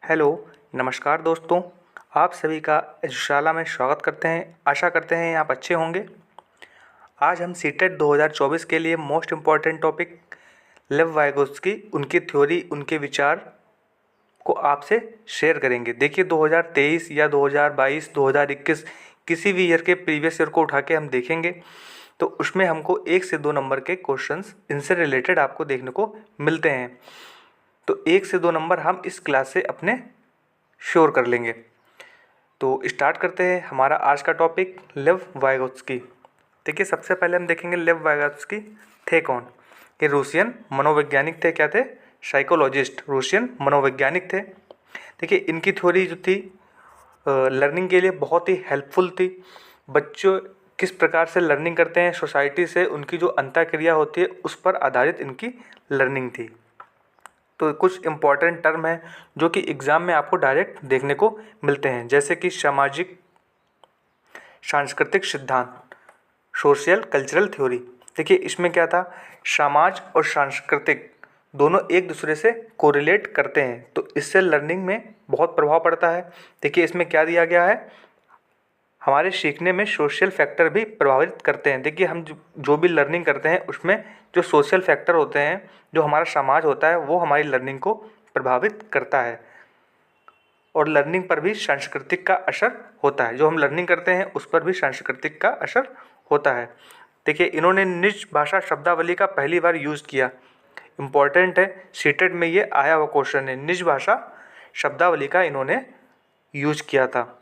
Hello, नमस्कार दोस्तों। आप सभी का एजुशाला में स्वागत करते हैं। आशा करते हैं आप अच्छे होंगे। आज हम सीटेट 2024 के लिए मोस्ट इम्पॉर्टेंट टॉपिक लेव वाइगोत्स्की, उनकी थ्योरी, उनके विचार को आपसे शेयर करेंगे। देखिए 2023 या 2022, 2021 किसी भी ईयर के प्रीवियस ईयर को उठा के हम देखेंगे तो उसमें हमको 1 से 2 नंबर के क्वेश्चंस इनसे रिलेटेड आपको देखने को मिलते हैं। तो 1 से 2 नंबर हम इस क्लास से अपने श्योर कर लेंगे। तो स्टार्ट करते हैं हमारा आज का टॉपिक लेव वाइगोत्स्की। देखिए सबसे पहले हम देखेंगे लेव वाइगोत्स्की थे कौन। ये रूसियन मनोवैज्ञानिक थे। क्या थे? साइकोलॉजिस्ट, रूसियन मनोवैज्ञानिक थे। देखिए इनकी थ्योरी जो थी लर्निंग के लिए बहुत ही हेल्पफुल थी। बच्चों किस प्रकार से लर्निंग करते हैं, सोसाइटी से उनकी जो अंतःक्रिया होती है उस पर आधारित इनकी लर्निंग थी। तो कुछ इम्पॉर्टेंट टर्म हैं जो कि एग्ज़ाम में आपको डायरेक्ट देखने को मिलते हैं, जैसे कि सामाजिक सांस्कृतिक सिद्धांत, सोशल कल्चरल थ्योरी। देखिए इसमें क्या था, समाज और सांस्कृतिक दोनों एक दूसरे से कोरिलेट करते हैं, तो इससे लर्निंग में बहुत प्रभाव पड़ता है। देखिए इसमें क्या दिया गया है, हमारे सीखने में सोशल फैक्टर भी प्रभावित करते हैं। देखिए हम जो भी लर्निंग करते हैं उसमें जो सोशल फैक्टर होते हैं, जो हमारा समाज होता है, वो हमारी लर्निंग को प्रभावित करता है। और लर्निंग पर भी सांस्कृतिक का असर होता है। जो हम लर्निंग करते हैं उस पर भी सांस्कृतिक का असर होता है। देखिए इन्होंने निज भाषा शब्दावली का पहली बार यूज़ किया। इम्पॉर्टेंट है, सीटेट में ये आया हुआ क्वेश्चन है। निज भाषा शब्दावली का इन्होंने यूज किया था।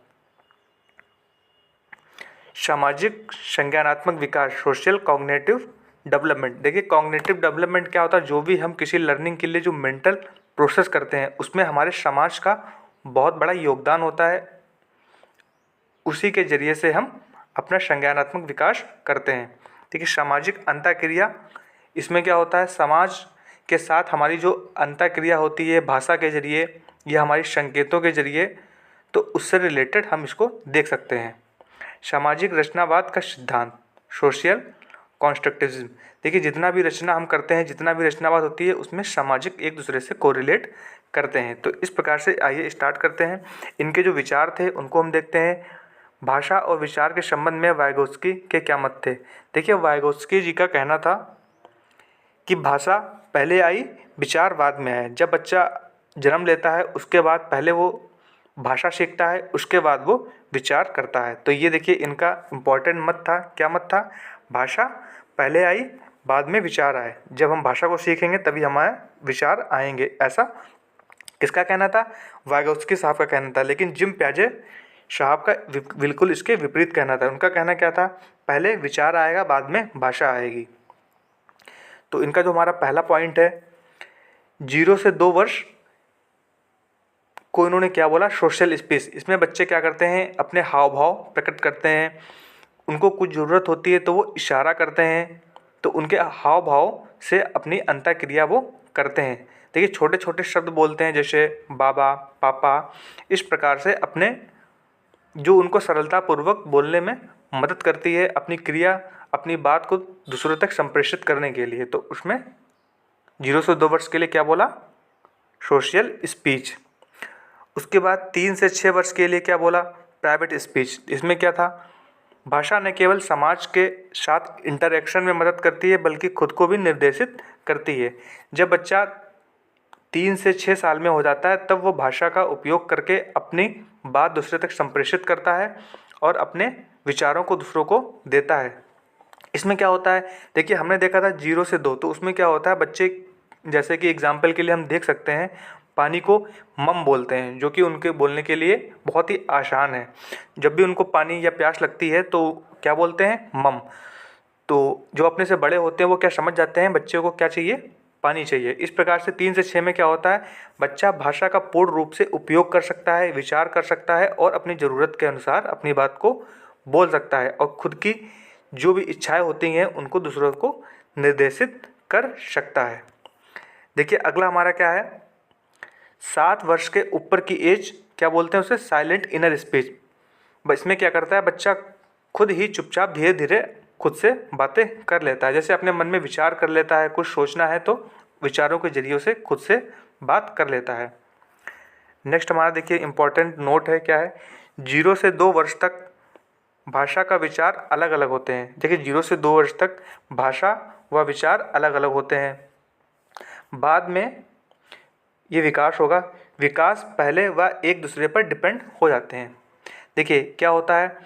सामाजिक संज्ञानात्मक विकास, सोशल कॉग्निटिव डेवलपमेंट। देखिए कॉग्निटिव डेवलपमेंट क्या होता है, जो भी हम किसी लर्निंग के लिए जो मेंटल प्रोसेस करते हैं उसमें हमारे समाज का बहुत बड़ा योगदान होता है। उसी के जरिए से हम अपना संज्ञानात्मक विकास करते हैं। देखिए सामाजिक अंतःक्रिया, इसमें क्या होता है, समाज के साथ हमारी जो अंतःक्रिया होती है भाषा के जरिए या हमारी संकेतों के जरिए, तो उससे रिलेटेड हम इसको देख सकते हैं। सामाजिक रचनावाद का सिद्धांत, सोशल कॉन्स्ट्रक्टिविज्म। देखिए जितना भी रचना हम करते हैं, जितना भी रचनावाद होती है उसमें सामाजिक एक दूसरे से कोरिलेट करते हैं। तो इस प्रकार से आइए स्टार्ट करते हैं। इनके जो विचार थे उनको हम देखते हैं। भाषा और विचार के संबंध में वाइगोत्स्की के क्या मत थे। देखिए वाइगोत्स्की जी का कहना था कि भाषा पहले आई, विचार बाद में आए। जब बच्चा जन्म लेता है उसके बाद पहले वो भाषा सीखता है, उसके बाद वो विचार करता है। तो ये देखिए इनका इम्पोर्टेंट मत था। क्या मत था? भाषा पहले आई, बाद में विचार आए। जब हम भाषा को सीखेंगे तभी हमारे विचार आएंगे। ऐसा किसका कहना था? वाइगोत्स्की साहब का कहना था। लेकिन जिम प्याजे साहब का बिल्कुल इसके विपरीत कहना था। उनका कहना क्या था? पहले विचार आएगा, बाद में भाषा आएगी। तो इनका जो हमारा पहला पॉइंट है, 0 से 2 वर्ष को इन्होंने क्या बोला, सोशल स्पेस। इसमें बच्चे क्या करते हैं, अपने हाव भाव प्रकट करते हैं। उनको कुछ ज़रूरत होती है तो वो इशारा करते हैं, तो उनके हाव भाव से अपनी अंतःक्रिया वो करते हैं। देखिए छोटे छोटे शब्द बोलते हैं, जैसे बाबा, पापा। इस प्रकार से अपने जो उनको सरलतापूर्वक बोलने में मदद करती है, अपनी क्रिया, अपनी बात को दूसरों तक संप्रेषित करने के लिए। तो उसमें 0 से 2 वर्ष के लिए क्या बोला, सोशल स्पीच। उसके बाद 3 से 6 वर्ष के लिए क्या बोला, प्राइवेट स्पीच। इसमें क्या था, भाषा न केवल समाज के साथ इंटरेक्शन में मदद करती है बल्कि खुद को भी निर्देशित करती है। जब बच्चा 3 से 6 साल में हो जाता है तब वो भाषा का उपयोग करके अपनी बात दूसरे तक संप्रेषित करता है और अपने विचारों को दूसरों को देता है। इसमें क्या होता है, देखिए हमने देखा था 0 से 2, तो उसमें क्या होता है, बच्चे जैसे कि एग्जाम्पल के लिए हम देख सकते हैं, पानी को मम बोलते हैं, जो कि उनके बोलने के लिए बहुत ही आसान है। जब भी उनको पानी या प्यास लगती है तो क्या बोलते हैं, मम। तो जो अपने से बड़े होते हैं वो क्या समझ जाते हैं, बच्चे को क्या चाहिए, पानी चाहिए। इस प्रकार से 3 से 6 में क्या होता है, बच्चा भाषा का पूर्ण रूप से उपयोग कर सकता है, विचार कर सकता है और अपनी ज़रूरत के अनुसार अपनी बात को बोल सकता है और खुद की जो भी इच्छाएं होती हैं उनको दूसरों को निर्देशित कर सकता है। देखिए अगला हमारा क्या है, 7 वर्ष के ऊपर की एज क्या बोलते हैं उसे, साइलेंट इनर स्पीच। इसमें क्या करता है, बच्चा खुद ही चुपचाप धीरे धीरे खुद से बातें कर लेता है। जैसे अपने मन में विचार कर लेता है, कुछ सोचना है तो विचारों के जरिए से खुद से बात कर लेता है। नेक्स्ट हमारा देखिए इम्पोर्टेंट नोट है, क्या है, 0 से 2 वर्ष तक भाषा का विचार अलग अलग होते हैं। देखिए 0 से 2 वर्ष तक भाषा व विचार अलग अलग होते हैं। बाद में ये विकास होगा, विकास पहले व एक दूसरे पर डिपेंड हो जाते हैं। देखिए क्या होता है,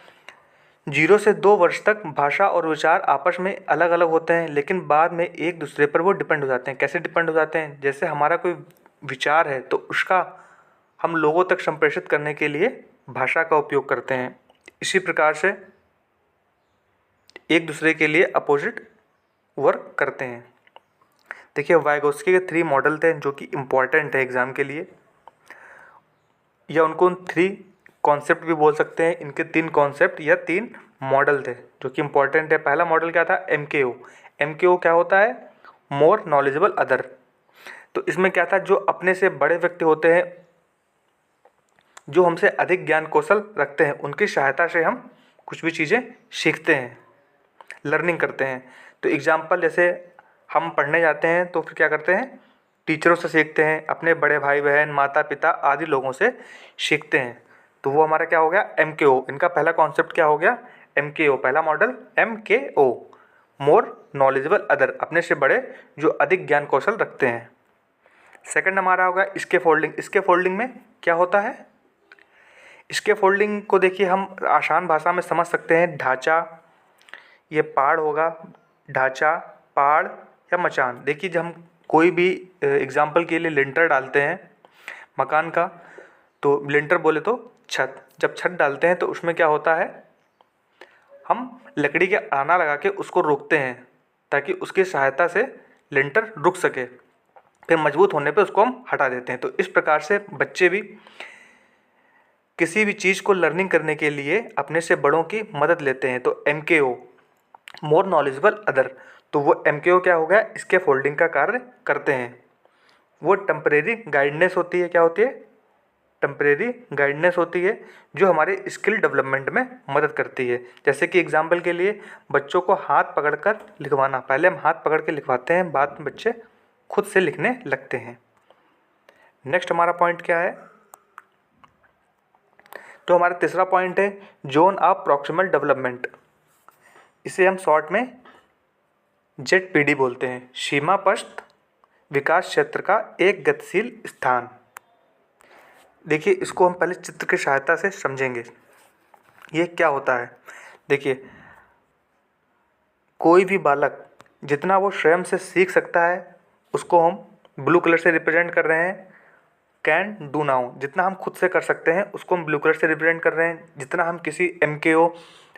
0 से 2 वर्ष तक भाषा और विचार आपस में अलग अलग होते हैं, लेकिन बाद में एक दूसरे पर वो डिपेंड हो जाते हैं। कैसे डिपेंड हो जाते हैं, जैसे हमारा कोई विचार है तो उसका हम लोगों तक संप्रेषित करने के लिए भाषा का उपयोग करते हैं। इसी प्रकार से एक दूसरे के लिए अपोजिट वर्क करते हैं। देखिए वाइगोत्स्की के 3 मॉडल थे जो कि इम्पॉर्टेंट है एग्ज़ाम के लिए, या उनको 3 कॉन्सेप्ट भी बोल सकते हैं। इनके 3 कॉन्सेप्ट या 3 मॉडल थे जो कि इम्पॉर्टेंट है। पहला मॉडल क्या था, MKO। MKO क्या होता है, मोर नॉलेजेबल अदर। तो इसमें क्या था, जो अपने से बड़े व्यक्ति होते हैं, जो हमसे अधिक ज्ञान कौशल रखते हैं, उनकी सहायता से हम कुछ भी चीज़ें सीखते हैं, लर्निंग करते हैं। तो एग्जाम्पल जैसे हम पढ़ने जाते हैं तो फिर क्या करते हैं, टीचरों से सीखते हैं, अपने बड़े भाई बहन माता पिता आदि लोगों से सीखते हैं। तो वो हमारा क्या हो गया, MKO। इनका पहला कॉन्सेप्ट क्या हो गया, MKO, पहला model MKO, more knowledgeable other, अपने से बड़े जो अधिक ज्ञान कौशल रखते हैं। सेकंड हमारा होगा स्कैफोल्डिंग। स्कैफोल्डिंग में क्या होता है, स्कैफोल्डिंग को देखिए हम आसान भाषा में समझ सकते हैं, ढांचा, ये पहाड़ होगा, ढांचा, पहाड़ या मचान। देखिए जब हम कोई भी एग्जाम्पल के लिए लिंटर डालते हैं मकान का, तो लिंटर बोले तो छत, जब छत डालते हैं तो उसमें क्या होता है, हम लकड़ी के आना लगा के उसको रोकते हैं ताकि उसकी सहायता से लिंटर रुक सके, फिर मजबूत होने पे उसको हम हटा देते हैं। तो इस प्रकार से बच्चे भी किसी भी चीज़ को लर्निंग करने के लिए अपने से बड़ों की मदद लेते हैं। तो MKO, मोर नॉलेजेबल अदर, तो वो MKO क्या हो गया, स्कैफोल्डिंग का कार्य करते हैं। वो टेम्परेरी गाइडेंस होती है, क्या होती है, टेम्परेरी गाइडेंस होती है, जो हमारे स्किल डेवलपमेंट में मदद करती है। जैसे कि एग्जाम्पल के लिए बच्चों को हाथ पकड़कर लिखवाना, पहले हम हाथ पकड़ के लिखवाते हैं, बाद में बच्चे खुद से लिखने लगते हैं। नेक्स्ट हमारा पॉइंट क्या है, तो हमारा तीसरा पॉइंट है जोन ऑफ प्रॉक्सिमल डेवलपमेंट। इसे हम शॉर्ट में ZPD बोलते हैं, सीमापस्थ विकास क्षेत्र का एक गतिशील स्थान। देखिए इसको हम पहले चित्र की सहायता से समझेंगे, ये क्या होता है। देखिए कोई भी बालक जितना वो स्वयं से सीख सकता है उसको हम ब्लू कलर से रिप्रेजेंट कर रहे हैं, कैन डू नाउ, जितना हम खुद से कर सकते हैं उसको हम ब्लू कलर से रिप्रेजेंट कर रहे हैं। जितना हम किसी MKO,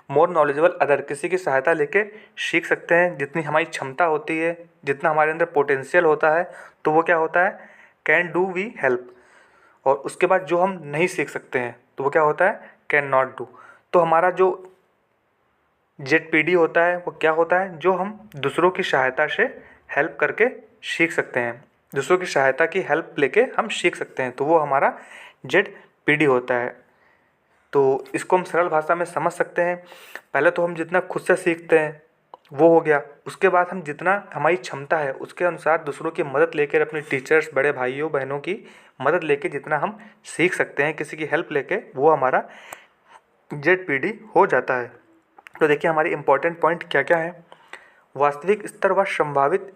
मोर नॉलेजेबल अदर, किसी की सहायता लेके सीख सकते हैं, जितनी हमारी क्षमता होती है, जितना हमारे अंदर पोटेंशियल होता है, तो वो क्या होता है, कैन डू वी हेल्प। और उसके बाद जो हम नहीं सीख सकते हैं तो वो क्या होता है, कैन नॉट डू। तो हमारा जो ZPD होता है वो क्या होता है, जो हम दूसरों की सहायता से हेल्प करके सीख सकते हैं, दूसरों की सहायता की हेल्प लेके हम सीख सकते हैं, तो वो हमारा ZPD होता है। तो इसको हम सरल भाषा में समझ सकते हैं, पहले तो हम जितना खुद से सीखते हैं वो हो गया, उसके बाद हम जितना हमारी क्षमता है उसके अनुसार दूसरों की मदद लेकर, अपने टीचर्स, बड़े भाइयों बहनों की मदद लेके जितना हम सीख सकते हैं, किसी की हेल्प लेके, वो हमारा ZPD हो जाता है। तो देखिए हमारे इम्पोर्टेंट पॉइंट क्या क्या है, वास्तविक स्तर व संभावित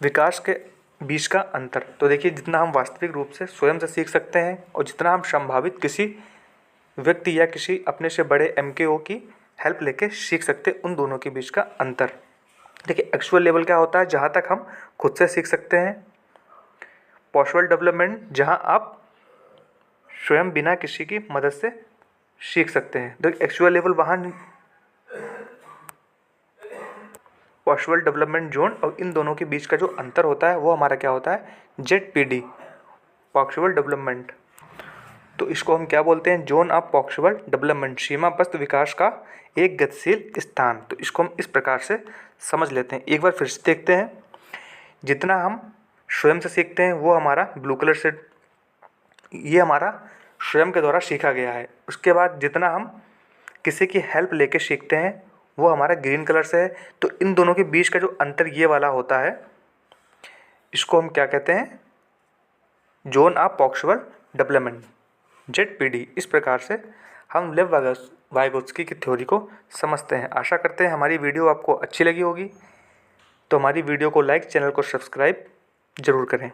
विकास के बीच का अंतर। तो देखिए जितना हम वास्तविक रूप से स्वयं से सीख सकते हैं और जितना हम संभावित किसी व्यक्ति या किसी अपने से बड़े MKO की हेल्प लेके सीख सकते हैं, उन दोनों के बीच का अंतर। देखिए एक्चुअल लेवल क्या होता है, जहाँ तक हम खुद से सीख सकते हैं। पॉसिबल डेवलपमेंट, जहाँ आप स्वयं बिना किसी की मदद से सीख सकते हैं। देखिए एक्चुअल लेवल वहाँ, पॉसिबल डेवलपमेंट जोन, और इन दोनों के बीच का जो अंतर होता है वो हमारा क्या होता है, ZPD, पॉसिबल डेवलपमेंट। तो इसको हम क्या बोलते हैं, जोन ऑफ पॉसिबल डेवलपमेंट, सीमापस्थ विकास का एक गतिशील स्थान। तो इसको हम इस प्रकार से समझ लेते हैं। एक बार फिर से देखते हैं, जितना हम स्वयं से सीखते हैं वो हमारा ब्लू कलर से, ये हमारा स्वयं के द्वारा सीखा गया है। उसके बाद जितना हम किसी की हेल्प लेके सीखते हैं वो हमारा ग्रीन कलर से है। तो इन दोनों के बीच का जो अंतर ये वाला होता है, इसको हम क्या कहते हैं, जोन ऑफ पॉक्सवर डेवलपमेंट ZPD। इस प्रकार से हम लेव वाइगोत्स्की की थ्योरी को समझते हैं। आशा करते हैं हमारी वीडियो आपको अच्छी लगी होगी। तो हमारी वीडियो को लाइक, चैनल को सब्सक्राइब ज़रूर करें।